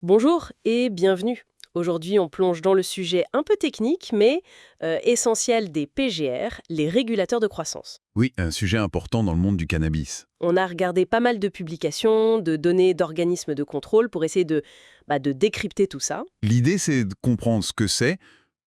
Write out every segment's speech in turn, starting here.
Bonjour et bienvenue. Aujourd'hui, on plonge dans le sujet un peu technique, mais essentiel des PGR, les régulateurs de croissance. Oui, un sujet important dans le monde du cannabis. On a regardé pas mal de publications, de données d'organismes de contrôle pour essayer de décrypter tout ça. L'idée, c'est de comprendre ce que c'est,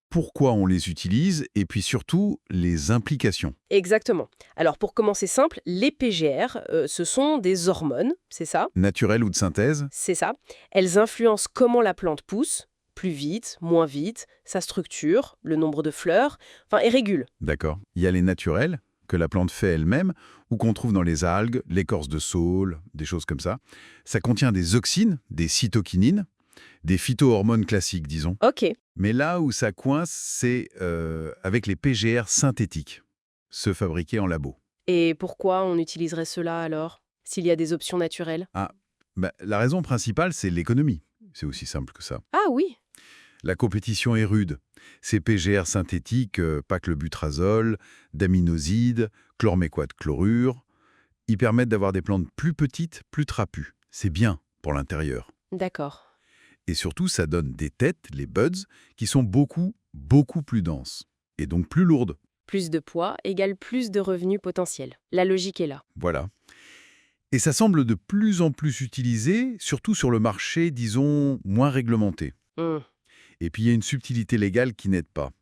pourquoi on les utilise, et puis surtout les implications. Exactement. Alors pour commencer simple, les PGR, ce sont des hormones, c'est ça? Naturelles ou de synthèse. C'est ça. Elles influencent comment la plante pousse, plus vite, moins vite, sa structure, le nombre de fleurs, enfin, et régulent. D'accord. Il y a les naturels, que la plante fait elle-même, ou qu'on trouve dans les algues, l'écorce de saule, des choses comme ça. Ça contient des auxines, des cytokinines, des phytohormones classiques, disons. Ok. Mais là où ça coince, c'est avec les PGR synthétiques, ceux fabriqués en labo. Et pourquoi on utiliserait cela alors, s'il y a des options naturelles? Ah, la raison principale, c'est l'économie. C'est aussi simple que ça. Ah oui, La compétition est rude. Ces PGR synthétiques, paclobutrazol, d'aminosides, chlorméquat de chlorure, ils permettent d'avoir des plantes plus petites, plus trapues. C'est bien pour l'intérieur. d'accord. Et surtout, ça donne des têtes, les buds, qui sont beaucoup, beaucoup plus denses. Et donc plus lourdes. Plus de poids égale plus de revenus potentiels. La logique est là. Voilà. Et ça semble de plus en plus utilisé, surtout sur le marché, disons, moins réglementé. Hmm. Et puis il y a une subtilité légale qui n'aide pas.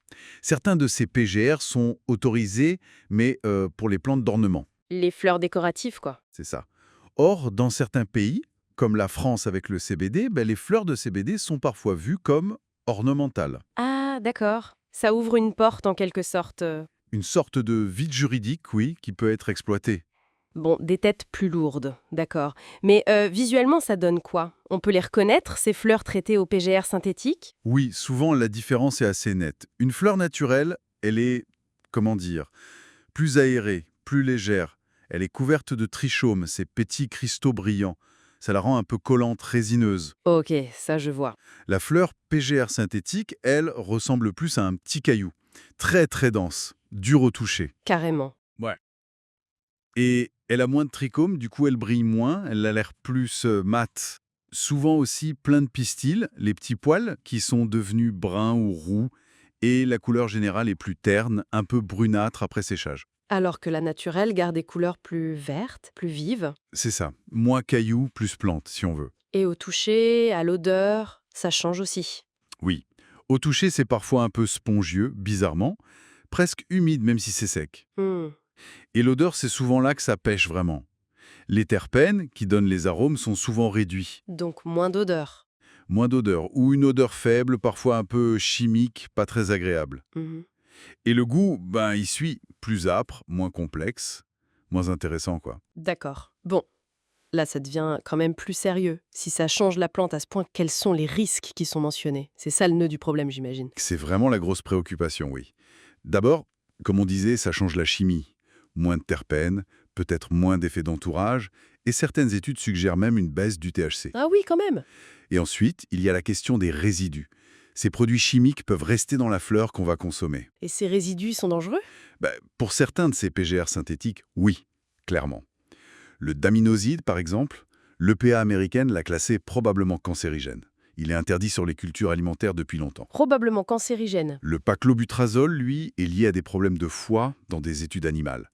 Certains de ces PGR sont autorisés, mais pour les plantes d'ornement, Les fleurs décoratives, quoi. c'est ça. Or, dans certains pays, comme la France avec le CBD, les fleurs de CBD sont parfois vues comme ornementales. Ah, d'accord. Ça ouvre une porte en quelque sorte. Une sorte de vide juridique, oui, qui peut être exploité. Bon, des têtes plus lourdes, d'accord. Mais visuellement, ça donne quoi? On peut les reconnaître, ces fleurs traitées au PGR synthétique? Oui, souvent la différence est assez nette. Une fleur naturelle, elle est, comment dire, plus aérée, plus légère. Elle est couverte de trichomes, ces petits cristaux brillants. Ça la rend un peu collante, résineuse. Ok, ça je vois. La fleur PGR synthétique, elle, ressemble plus à un petit caillou. Très très dense, dur au toucher. Carrément. Ouais. Et elle a moins de trichomes, du coup elle brille moins, elle a l'air plus mate. Souvent aussi plein de pistils, les petits poils qui sont devenus bruns ou roux, et la couleur générale est plus terne, un peu brunâtre après séchage. Alors que la naturelle garde des couleurs plus vertes, plus vives. C'est ça, moins caillou, plus plante, si on veut. Et au toucher, à l'odeur, ça change aussi. Oui. Au toucher, c'est parfois un peu spongieux, bizarrement, presque humide même si c'est sec. Hmm. Et l'odeur, c'est souvent là que ça pêche vraiment. Les terpènes, qui donnent les arômes, sont souvent réduits. Donc moins d'odeur. Moins d'odeur, ou une odeur faible, parfois un peu chimique, pas très agréable. Mhm. Et le goût, il suit, plus âpre, moins complexe, moins intéressant, quoi. D'accord. Bon, là ça devient quand même plus sérieux. Si ça change la plante à ce point, quels sont les risques qui sont mentionnés? C'est ça le nœud du problème, j'imagine. C'est vraiment la grosse préoccupation, oui. D'abord, comme on disait, ça change la chimie. Moins de terpènes, peut-être moins d'effets d'entourage, et certaines études suggèrent même une baisse du THC. Ah oui, quand même. Et ensuite, il y a la question des résidus. Ces produits chimiques peuvent rester dans la fleur qu'on va consommer. Et ces résidus sont dangereux? Pour certains de ces PGR synthétiques, oui, clairement. Le daminoside, par exemple, l'EPA américaine l'a classé probablement cancérigène. Il est interdit sur les cultures alimentaires depuis longtemps. Probablement cancérigène. Le paclobutrazol, lui, est lié à des problèmes de foie dans des études animales.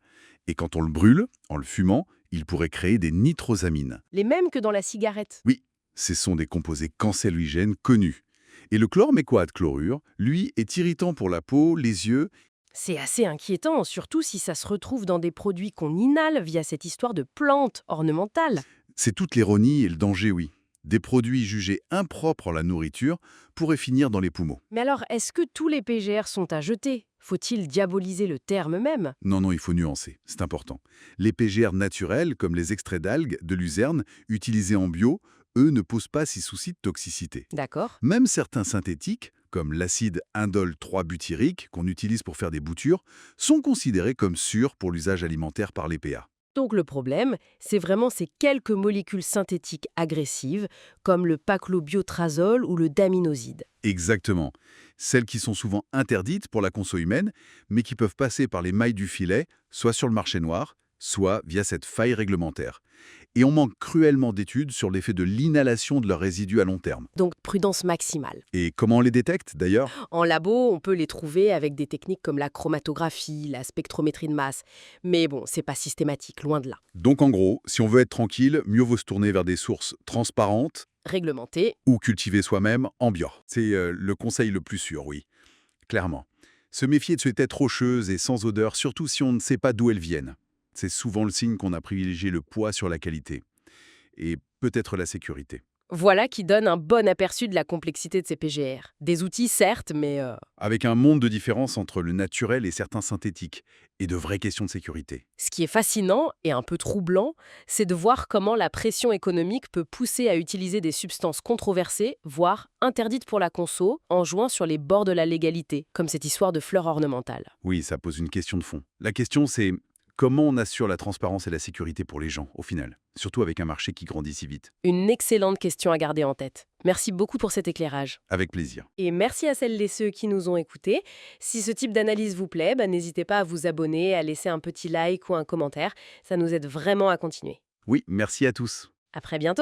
Et quand on le brûle, en le fumant, il pourrait créer des nitrosamines. Les mêmes que dans la cigarette. Oui, ce sont des composés cancérigènes connus. Et le chlorméquat de chlorure, lui, est irritant pour la peau, les yeux. C'est assez inquiétant, surtout si ça se retrouve dans des produits qu'on inhale via cette histoire de plantes ornementales. C'est toute l'ironie et le danger, oui. Des produits jugés impropres à la nourriture pourraient finir dans les poumons. Mais alors, est-ce que tous les PGR sont à jeter? Faut-il diaboliser le terme même? Non, non, il faut nuancer, c'est important. Les PGR naturels, comme les extraits d'algues, de luzerne, utilisés en bio, eux ne posent pas ces soucis de toxicité. D'accord. Même certains synthétiques, comme l'acide indole 3-butyrique qu'on utilise pour faire des boutures, sont considérés comme sûrs pour l'usage alimentaire par l'EPA. Donc le problème, c'est vraiment ces quelques molécules synthétiques agressives, comme le paclobutrazol ou le daminoside. Exactement. Celles qui sont souvent interdites pour la conso humaine, mais qui peuvent passer par les mailles du filet, soit sur le marché noir, soit via cette faille réglementaire. Et on manque cruellement d'études sur l'effet de l'inhalation de leurs résidus à long terme. Donc prudence maximale. Et comment on les détecte, d'ailleurs? En labo, on peut les trouver avec des techniques comme la chromatographie, la spectrométrie de masse. Mais bon, c'est pas systématique, loin de là. Donc en gros, si on veut être tranquille, mieux vaut se tourner vers des sources transparentes Réglementé. ou cultiver soi-même en bio. C'est le conseil le plus sûr, oui, clairement. Se méfier de ces têtes rocheuses et sans odeur, surtout si on ne sait pas d'où elles viennent. C'est souvent le signe qu'on a privilégié le poids sur la qualité. Et peut-être la sécurité. Voilà qui donne un bon aperçu de la complexité de ces PGR. Des outils, certes, mais Avec un monde de différence entre le naturel et certains synthétiques. Et de vraies questions de sécurité. ce qui est fascinant et un peu troublant, c'est de voir comment la pression économique peut pousser à utiliser des substances controversées, voire interdites pour la conso, en jouant sur les bords de la légalité, comme cette histoire de fleurs ornementales. Oui, ça pose une question de fond. La question, c'est comment on assure la transparence et la sécurité pour les gens, au final, surtout avec un marché qui grandit si vite. Une excellente question à garder en tête. Merci beaucoup pour cet éclairage. Avec plaisir. Et merci à celles et ceux qui nous ont écoutés. Si ce type d'analyse vous plaît, n'hésitez pas à vous abonner, à laisser un petit like ou un commentaire. Ça nous aide vraiment à continuer. Oui, merci à tous. À très bientôt!